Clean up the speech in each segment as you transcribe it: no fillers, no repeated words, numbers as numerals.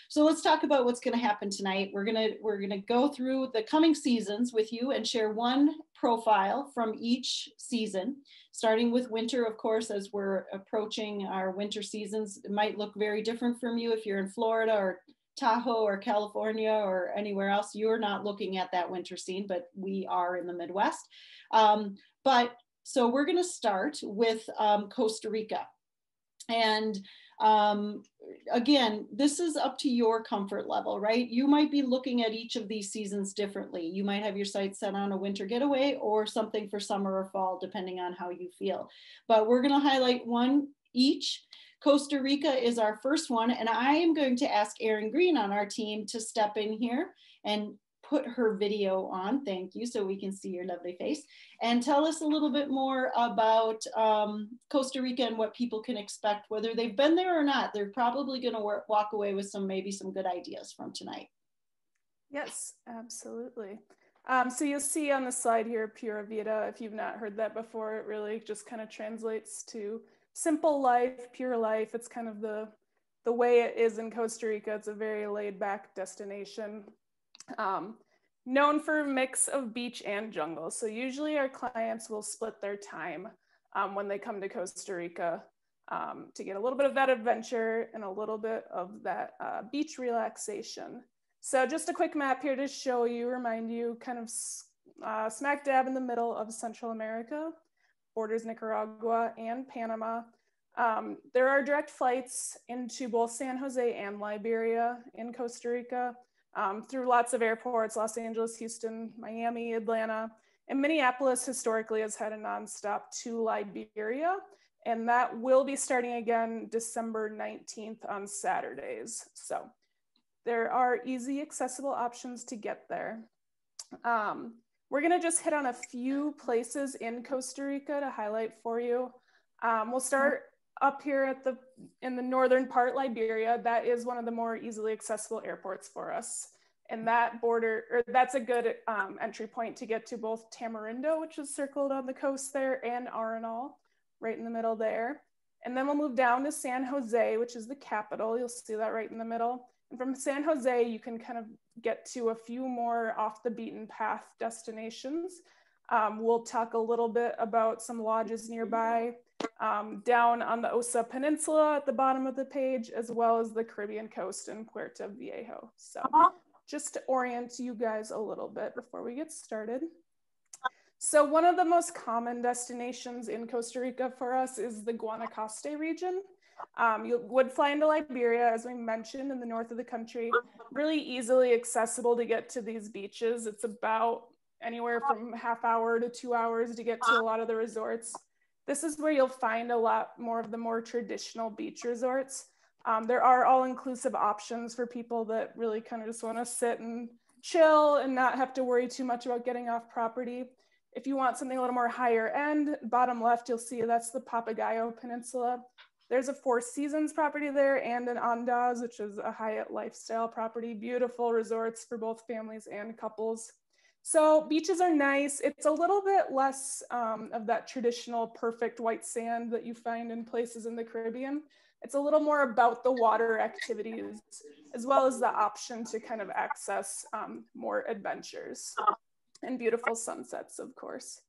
So let's talk about what's going to happen tonight. We're going to go through the coming seasons with you and share one profile from each season, starting with winter, of course, as we're approaching our winter seasons. It might look very different from you if you're in Florida or Tahoe or California or anywhere else. You're not looking at that winter scene, but we are in the Midwest. So we're going to start with Costa Rica. And again, this is up to your comfort level, right? You might be looking at each of these seasons differently. You might have your sights set on a winter getaway or something for summer or fall, depending on how you feel. But we're going to highlight one each. Costa Rica is our first one, and I am going to ask Erin Green on our team to step in here and put her video on. Thank you, so we can see your lovely face. And tell us a little bit more about Costa Rica and what people can expect, whether they've been there or not. They're probably going to walk away with maybe some good ideas from tonight. Yes, absolutely. So you'll see on the slide here, Pura Vida. If you've not heard that before, it really just kind of translates to simple life, pure life. It's kind of the way it is in Costa Rica. It's a very laid back destination. Known for a mix of beach and jungle. So usually our clients will split their time when they come to Costa Rica to get a little bit of that adventure and a little bit of that beach relaxation. So just a quick map here to show you, remind you, kind of smack dab in the middle of Central America, borders Nicaragua and Panama. There are direct flights into both San Jose and Liberia in Costa Rica. Through lots of airports, Los Angeles, Houston, Miami, Atlanta, and Minneapolis historically has had a nonstop to Liberia, and that will be starting again December 19th on Saturdays. So there are easy, accessible options to get there. We're gonna just hit on a few places in Costa Rica to highlight for you. We'll start up here in the northern part, Liberia. That is one of the more easily accessible airports for us. And that's a good entry point to get to both Tamarindo, which is circled on the coast there, and Arenal, right in the middle there. And then we'll move down to San Jose, which is the capital. You'll see that right in the middle. And from San Jose, you can kind of get to a few more off the beaten path destinations. We'll talk a little bit about some lodges nearby. Down on the Osa Peninsula at the bottom of the page, as well as the Caribbean coast in Puerto Viejo. So just to orient you guys a little bit before we get started. So one of the most common destinations in Costa Rica for us is the Guanacaste region. You would fly into Liberia, as we mentioned, in the north of the country, really easily accessible to get to these beaches. It's about anywhere from half hour to 2 hours to get to a lot of the resorts. This is where you'll find a lot more of the more traditional beach resorts. There are all-inclusive options for people that really kind of just want to sit and chill and not have to worry too much about getting off property. If you want something a little more higher end, bottom left, you'll see that's the Papagayo Peninsula. There's a Four Seasons property there and an Andaz, which is a Hyatt lifestyle property. Beautiful resorts for both families and couples. So beaches are nice. It's a little bit less of that traditional perfect white sand that you find in places in the Caribbean. It's a little more about the water activities, as well as the option to kind of access more adventures and beautiful sunsets, of course.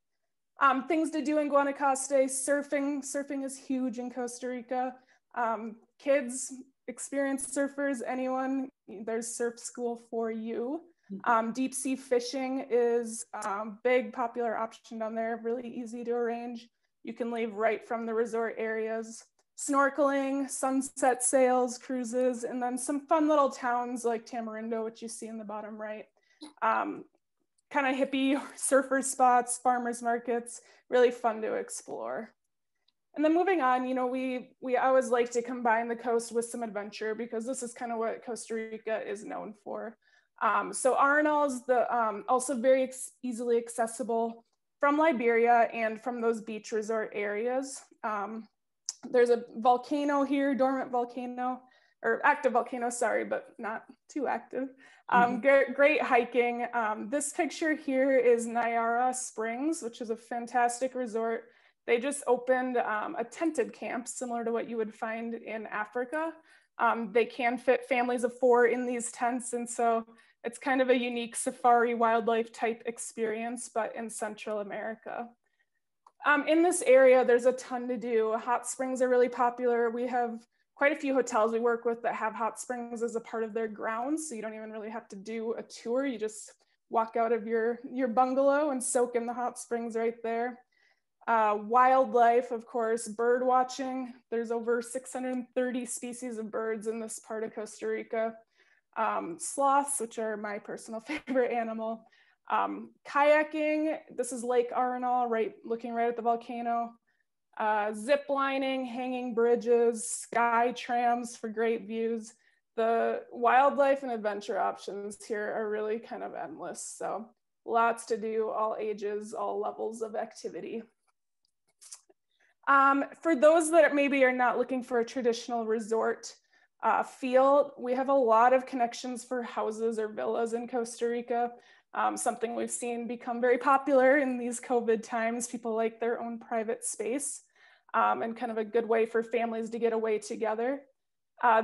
Things to do in Guanacaste, surfing. Surfing is huge in Costa Rica. Kids, experienced surfers, anyone, there's surf school for you. Deep sea fishing is a big popular option down there, really easy to arrange. You can leave right from the resort areas. Snorkeling, sunset sails, cruises, and then some fun little towns like Tamarindo, which you see in the bottom right. Kind of hippie surfer spots, farmers markets, really fun to explore. And then moving on, you know, we always like to combine the coast with some adventure because this is kind of what Costa Rica is known for. So Arenal is also very easily accessible from Liberia and from those beach resort areas. There's a volcano here, dormant volcano, or active volcano, sorry, but not too active. Great hiking. This picture here is Nyara Springs, which is a fantastic resort. They just opened a tented camp similar to what you would find in Africa. They can fit families of 4 in these tents, and so it's kind of a unique safari wildlife type experience, but in Central America. In this area, there's a ton to do. Hot springs are really popular. We have quite a few hotels we work with that have hot springs as a part of their grounds, so you don't even really have to do a tour. You just walk out of your bungalow and soak in the hot springs right there. Wildlife, of course, bird watching. There's over 630 species of birds in this part of Costa Rica. Sloths, which are my personal favorite animal. Kayaking, this is Lake Arenal, looking right at the volcano. Zip lining, hanging bridges, sky trams for great views. The wildlife and adventure options here are really kind of endless. So lots to do, all ages, all levels of activity. For those that maybe are not looking for a traditional resort feel, we have a lot of connections for houses or villas in Costa Rica. Something we've seen become very popular in these COVID times. People like their own private space and kind of a good way for families to get away together.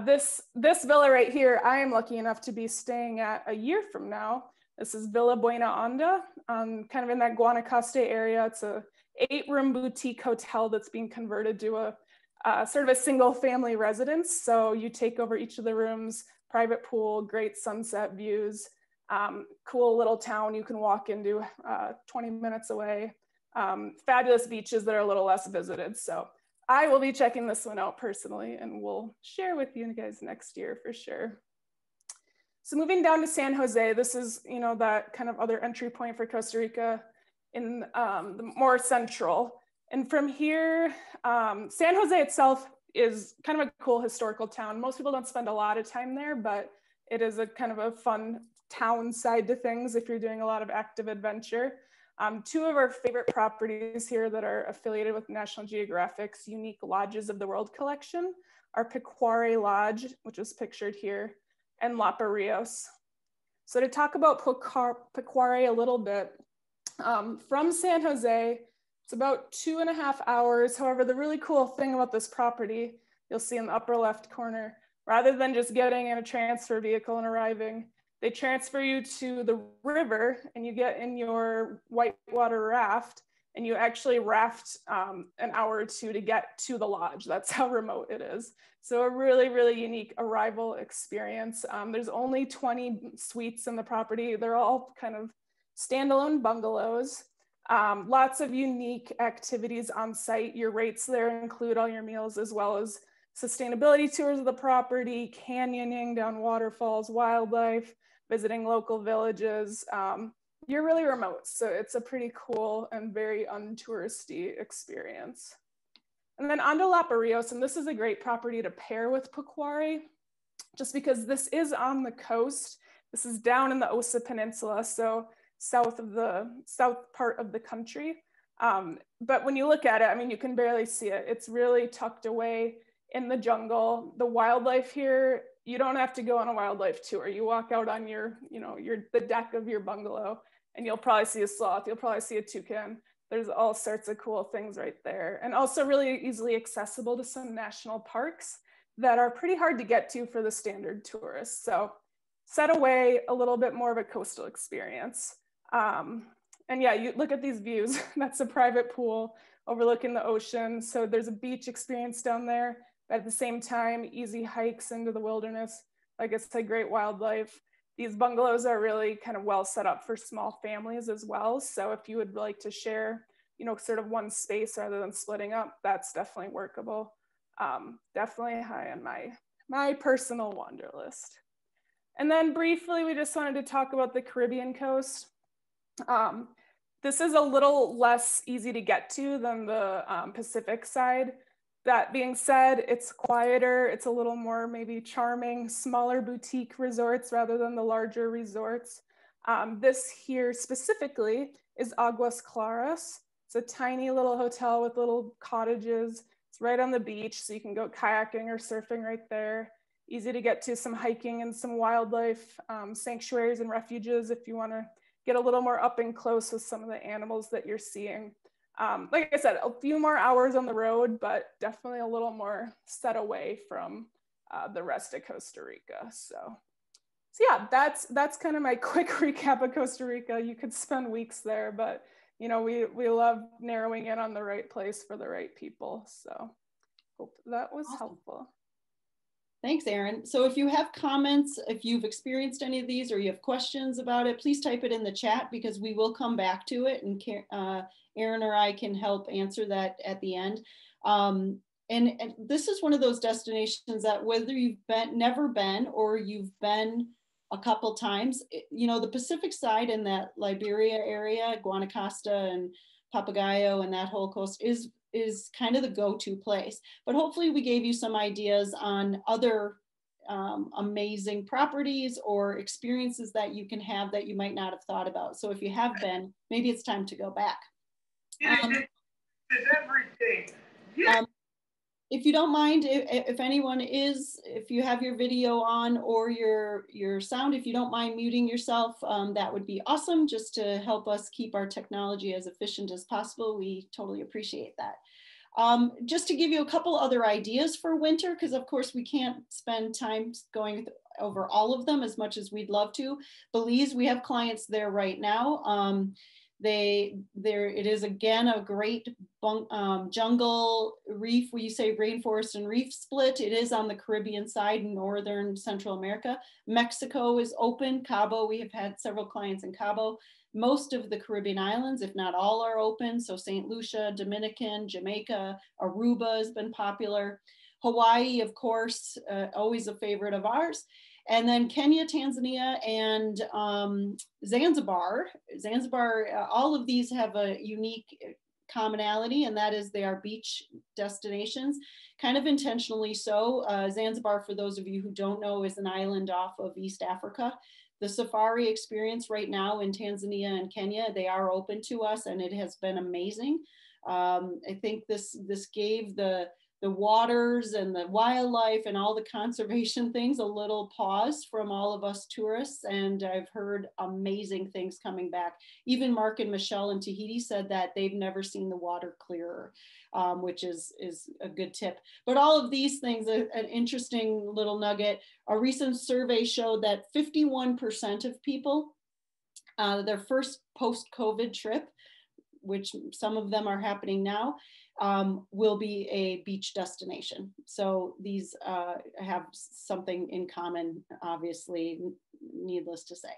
This villa right here, I am lucky enough to be staying at a year from now. This is Villa Buena Onda, kind of in that Guanacaste area. It's a 8-room boutique hotel that's being converted to a sort of a single family residence. So you take over each of the rooms, private pool, great sunset views, cool little town you can walk into 20 minutes away, fabulous beaches that are a little less visited. So I will be checking this one out personally, and we'll share with you guys next year for sure. So moving down to San Jose, this is, that kind of other entry point for Costa Rica in the more central. And from here, San Jose itself is kind of a cool historical town. Most people don't spend a lot of time there, but it is a kind of a fun town side to things if you're doing a lot of active adventure. 2 of our favorite properties here that are affiliated with National Geographic's Unique Lodges of the World collection are Pecuare Lodge, which is pictured here, and Lapa Rios. So to talk about Pecuare a little bit, from San Jose, it's about 2.5 hours. However, the really cool thing about this property, you'll see in the upper left corner, rather than just getting in a transfer vehicle and arriving, they transfer you to the river and you get in your whitewater raft and you actually raft an hour or 2 to get to the lodge. That's how remote it is. So a really, really unique arrival experience. There's only 20 suites in the property. They're all kind of standalone bungalows. Lots of unique activities on site. Your rates there include all your meals as well as sustainability tours of the property, canyoning down waterfalls, wildlife, visiting local villages. You're really remote, so it's a pretty cool and very untouristy experience. And then on to Lapa Rios, and this is a great property to pair with Pecuare, just because this is on the coast. This is down in the Osa Peninsula, so south part of the country. But when you look at it, I mean, you can barely see it. It's really tucked away in the jungle. The wildlife here, you don't have to go on a wildlife tour. You walk out on the deck of your bungalow and you'll probably see a sloth. You'll probably see a toucan. There's all sorts of cool things right there. And also really easily accessible to some national parks that are pretty hard to get to for the standard tourist. So set away a little bit more of a coastal experience. And yeah, you look at these views. That's a private pool overlooking the ocean. So there's a beach experience down there, but at the same time, easy hikes into the wilderness. Like I said, great wildlife. These bungalows are really kind of well set up for small families as well. So if you would like to share, sort of one space rather than splitting up, that's definitely workable. Definitely high on my personal wander list. And then briefly, we just wanted to talk about the Caribbean coast. This is a little less easy to get to than the Pacific side. That being said, it's quieter, it's a little more maybe charming, smaller boutique resorts rather than the larger resorts. This here specifically is Aguas Claras. It's a tiny little hotel with little cottages. It's right on the beach, so you can go kayaking or surfing right there. Easy to get to some hiking and some wildlife sanctuaries and refuges if you want to get a little more up and close with some of the animals that you're seeing. Like I said, a few more hours on the road, but definitely a little more set away from the rest of Costa Rica. So yeah, that's kind of my quick recap of Costa Rica. You could spend weeks there, but you know, we love narrowing in on the right place for the right people. So hope that was helpful. Thanks, Erin. So if you have comments, if you've experienced any of these or you have questions about it, please type it in the chat because we will come back to it and Erin or I can help answer that at the end. And this is one of those destinations that whether you've never been or you've been a couple times, you know, the Pacific side in that Liberia area, Guanacaste and Papagayo and that whole coast is kind of the go-to place. But hopefully we gave you some ideas on other amazing properties or experiences that you can have that you might not have thought about. So if you have been, maybe it's time to go back. Everything. If you don't mind, if anyone is, if you have your video on or your sound, if you don't mind muting yourself, that would be awesome, just to help us keep our technology as efficient as possible. We totally appreciate that. Just to give you a couple other ideas for winter, because of course we can't spend time going over all of them as much as we'd love to. Belize, we have clients there right now. It is again a great jungle reef. When you say rainforest and reef split, it is on the Caribbean side in northern Central America. Mexico is open. Cabo, we have had several clients in Cabo. Most of the Caribbean islands, if not all, are open. So St. Lucia, Dominican, Jamaica, Aruba has been popular. Hawaii, of course, always a favorite of ours. And then Kenya, Tanzania, and Zanzibar. Zanzibar, all of these have a unique commonality, and that is they are beach destinations, kind of intentionally so. Zanzibar, for those of you who don't know, is an island off of East Africa. The safari experience right now in Tanzania and Kenya, they are open to us, and it has been amazing. I think this gave the waters and the wildlife and all the conservation things a little pause from all of us tourists, and I've heard amazing things coming back. Even Mark and Michelle in Tahiti said that they've never seen the water clearer, which is a good tip. But all of these things, an interesting little nugget, a recent survey showed that 51% of people, their first post-COVID trip, which some of them are happening now, will be a beach destination. So these have something in common, obviously, needless to say.